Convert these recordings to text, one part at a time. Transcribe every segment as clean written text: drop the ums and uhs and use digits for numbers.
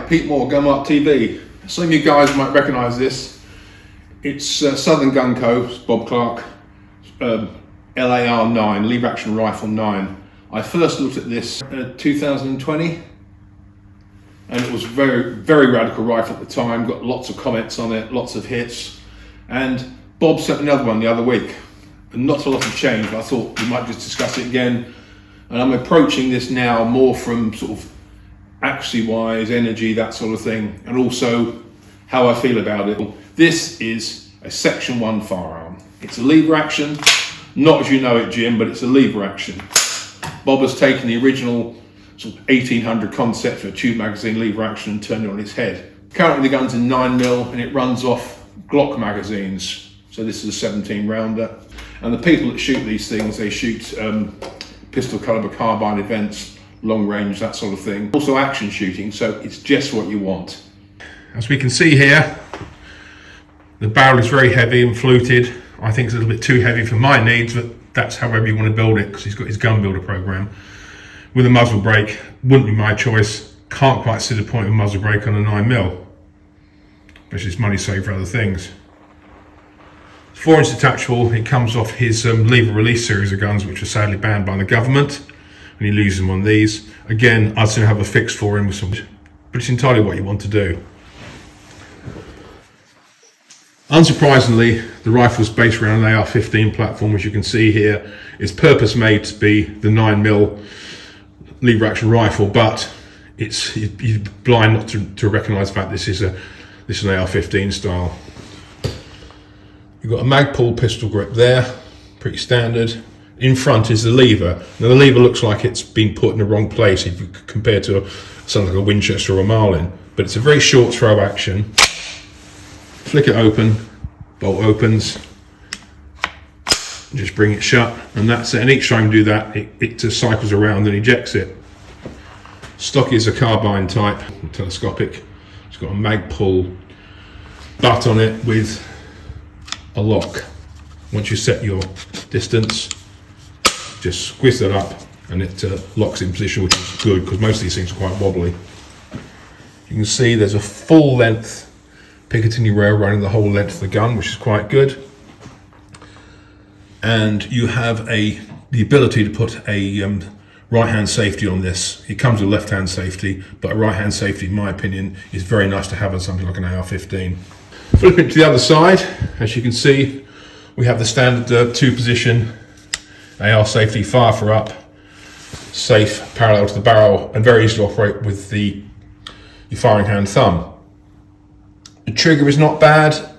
Pete Moore, Mart TV. Some of you guys might recognise this. It's Southern Gun Co. Bob Clark, LAR9, Lever Action Rifle 9. I first looked at this in 2020, and it was very, very radical rifle at the time. Got lots of comments on it, lots of hits, and Bob sent another one the other week, and not a lot of change. But I thought we might just discuss it again. And I'm approaching this now more from sort of accuracy-wise, energy, that sort of thing, and also how I feel about it. This is a Section 1 firearm. It's a lever action, not as you know it, Jim, but it's a lever action. Bob has taken the original sort of 1800 concept for a tube magazine lever action and turned it on its head. Currently the gun's in 9mm and it runs off Glock magazines. So this is a 17 rounder. And the people that shoot these things, they shoot pistol caliber carbine events, long range, that sort of thing. Also action shooting, so it's just what you want. As we can see here, the barrel is very heavy and fluted. I think it's a little bit too heavy for my needs, but that's however you want to build it, because he's got his gun builder program. With a muzzle brake, wouldn't be my choice. Can't quite see the point of a muzzle brake on a 9mm, which is money saved for other things. 4-inch detachable, it comes off his lever release series of guns, which are sadly banned by the government, and he loses them on these. Again, I'd soon have a fix for him with some, but it's entirely what you want to do. Unsurprisingly, the rifle is based around an AR-15 platform, as you can see here. It's purpose made to be the 9mm lever action rifle, but you're blind not to recognise the fact this is an AR-15 style. You've got a mag pull pistol grip there, pretty standard. In front is the lever. Now the lever looks like it's been put in the wrong place if you compare to something like a Winchester or a Marlin, but it's a very short throw action. Flick it open, bolt opens, just bring it shut, and that's it. And each time you do that, it just cycles around and ejects it. Stock is a carbine type, telescopic. It's got a mag pull butt on it with a lock. Once you set your distance, just squeeze it up and it locks in position, which is good because most of these things are quite wobbly. You can see there's a full length Picatinny rail running the whole length of the gun, which is quite good. And you have the ability to put a right hand safety on this. It comes with left hand safety, but a right hand safety, in my opinion, is very nice to have on something like an AR-15. Flipping to the other side, as you can see, we have the standard 2-position AR safety, fire for up, safe, parallel to the barrel, and very easy to operate with your firing hand thumb. The trigger is not bad.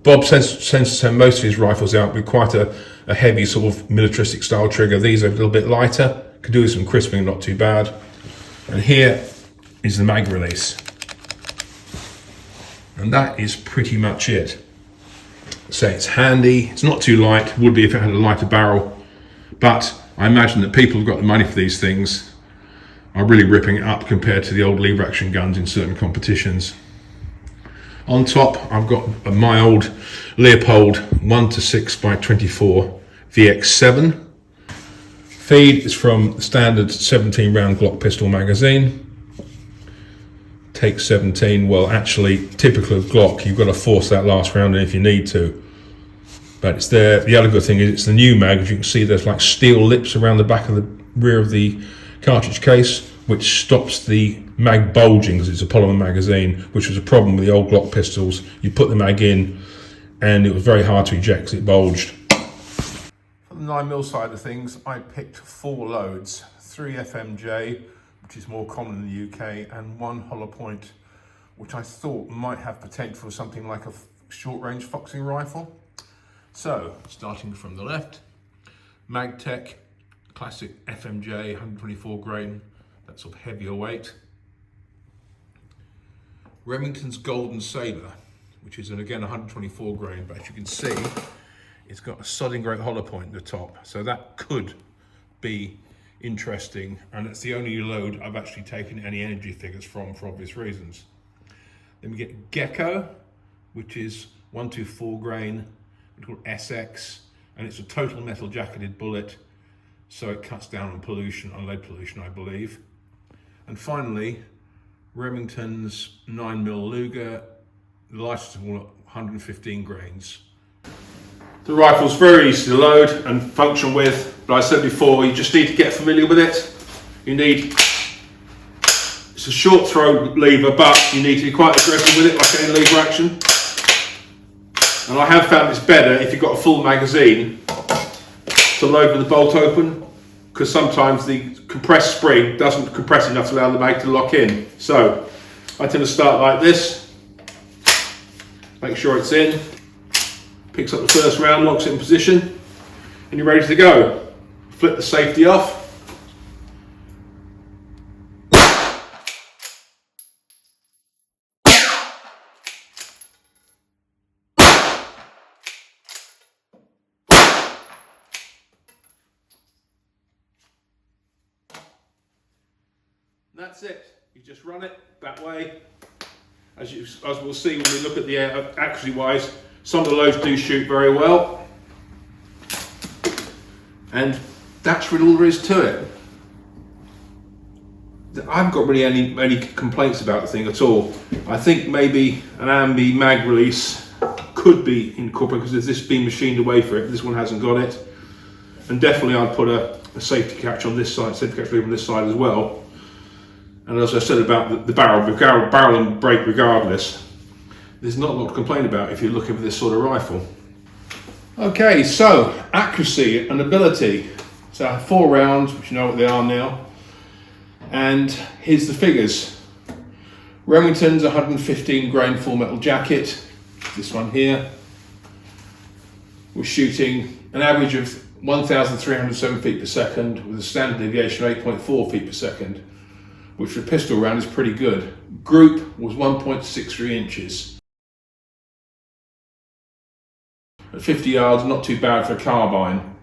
Bob tends to send most of his rifles out with quite a heavy sort of militaristic style trigger. These are a little bit lighter, could do with some crisping, not too bad. And here is the mag release. And that is pretty much it. So it's handy, it's not too light, would be if it had a lighter barrel, but I imagine that people who've got the money for these things are really ripping it up compared to the old lever action guns in certain competitions. On top, I've got my old Leopold 1:6x24 VX7. Feed is from the standard 17 round Glock pistol magazine. Take 17, well actually, typical of Glock, you've got to force that last round in if you need to. But it's there. The other good thing is it's the new mag. As you can see, there's like steel lips around the back of the rear of the cartridge case, which stops the mag bulging because it's a polymer magazine, which was a problem with the old Glock pistols. You put the mag in and it was very hard to eject because it bulged. For the 9mm side of things, I picked 4 loads, 3 FMJ, which is more common in the UK, and 1 hollow point, which I thought might have potential for something like a short-range foxing rifle. So, starting from the left, Magtech, classic FMJ, 124 grain, that's sort of heavier weight. Remington's Golden Sabre, which is again 124 grain, but as you can see, it's got a sodding great hollow point at the top, so that could be interesting, and it's the only load I've actually taken any energy figures from for obvious reasons. Then we get Gecko, which is 124 grain, it's called SX, and it's a total metal jacketed bullet, so it cuts down on pollution, on lead pollution, I believe. And finally, Remington's 9mm Luger, the license is 115 grains. The rifle's very easy to load and function with, but I said before, you just need to get familiar with it. You need, it's a short throw lever, but you need to be quite aggressive with it, like any lever action. And I have found it's better if you've got a full magazine to load with the bolt open, because sometimes the compressed spring doesn't compress enough to allow the mag to lock in. So I tend to start like this, make sure it's in, picks up the first round, locks it in position, and you're ready to go. Flip the safety off. That's it. You just run it that way. As we'll see when we look at the accuracy wise, some of the loads do shoot very well, and that's really all there is to it. I haven't got really any complaints about the thing at all. I think maybe an AMB mag release could be incorporated because there's this been machined away for it. This one hasn't got it, and definitely I'd put a safety catch on this side, safety catch lever on this side as well. And as I said about the barrel and brake regardless, there's not a lot to complain about if you're looking for this sort of rifle. Okay, so accuracy and ability. So I have 4 rounds, which you know what they are now. And here's the figures. Remington's 115 grain full metal jacket. This one here. We're shooting an average of 1,307 feet per second with a standard deviation of 8.4 feet per second, which for a pistol round is pretty good. Group was 1.63 inches. At 50 yards, not too bad for a carbine.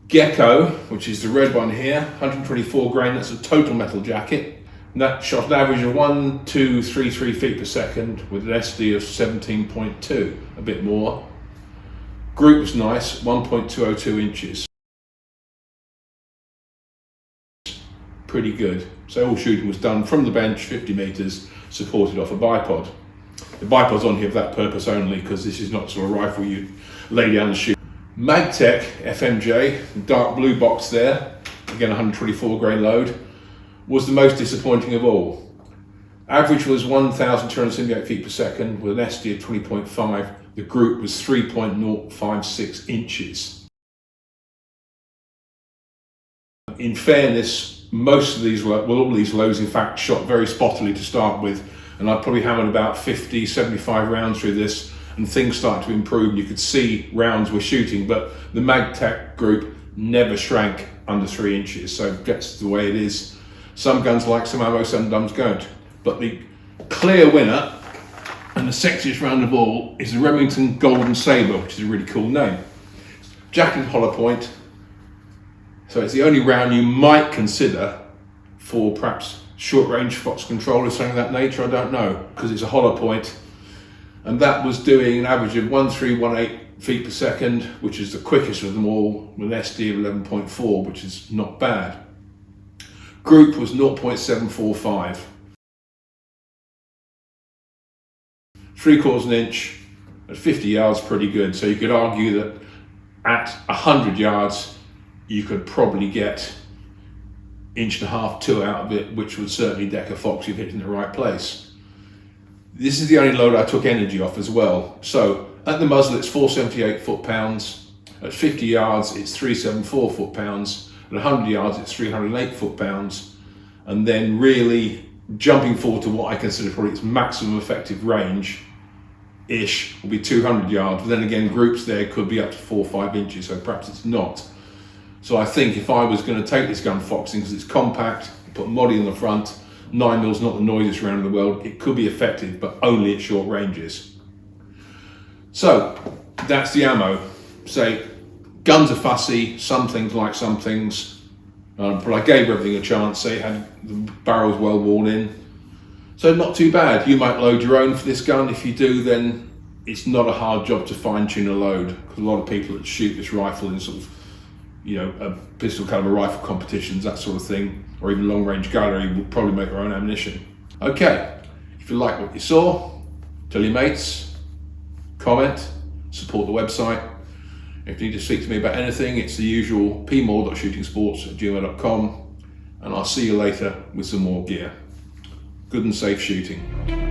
Gecko, which is the red one here, 124 grain, that's a total metal jacket. And that shot an average of 1,233 feet per second with an SD of 17.2, a bit more. Group was nice, 1.202 inches. Pretty good. So all shooting was done from the bench, 50 meters, supported off a bipod. The bipod's on here for that purpose only, because this is not sort of rifle you lay down and shoot. Magtech FMJ, the dark blue box there, again 124 grain load, was the most disappointing of all. Average was 1,278 feet per second with an SD of 20.5. The group was 3.056 inches. In fairness, most of these, well, all these loads in fact shot very spottily to start with, and I probably hammered about 50, 75 rounds through this, and things started to improve and you could see rounds were shooting, but the Magtech group never shrank under 3 inches, so that's the way it is. Some guns like some ammo, some guns don't. But the clear winner and the sexiest round of all is the Remington Golden Sabre, which is a really cool name. Jacketed hollow point, so it's the only round you might consider for perhaps short range fox control or something of that nature, I don't know, because it's a hollow point. And that was doing an average of 1,318 feet per second, which is the quickest of them all, with an SD of 11.4, which is not bad. Group was 0.745. 3/4 inch at 50 yards, pretty good. So you could argue that at 100 yards, you could probably get 1.5 to 2 out of it, which would certainly deck a fox if you hit it in the right place. This is the only load I took energy off as well. So at the muzzle, it's 478 foot-pounds. At 50 yards, it's 374 foot-pounds. At 100 yards, it's 308 foot-pounds. And then really jumping forward to what I consider probably its maximum effective range-ish will be 200 yards. But then again, groups there could be up to 4 or 5 inches, so perhaps it's not. So I think if I was going to take this gun foxing, because it's compact, put Moddy on the front, 9mm is not the noisiest round in the world, it could be effective, but only at short ranges. So that's the ammo. Say, guns are fussy, some things like some things, but I gave everything a chance. Say it had the barrels well worn in, so not too bad. You might load your own for this gun. If you do, then it's not a hard job to fine tune a load, because a lot of people that shoot this rifle in sort of you know, pistol caliber rifle competitions, that sort of thing, or even long range gallery, will probably make their own ammunition. Okay, if you like what you saw, tell your mates, comment, support the website. If you need to speak to me about anything, it's the usual pmore.shootingsports@gmail.com, and I'll see you later with some more gear. Good and safe shooting.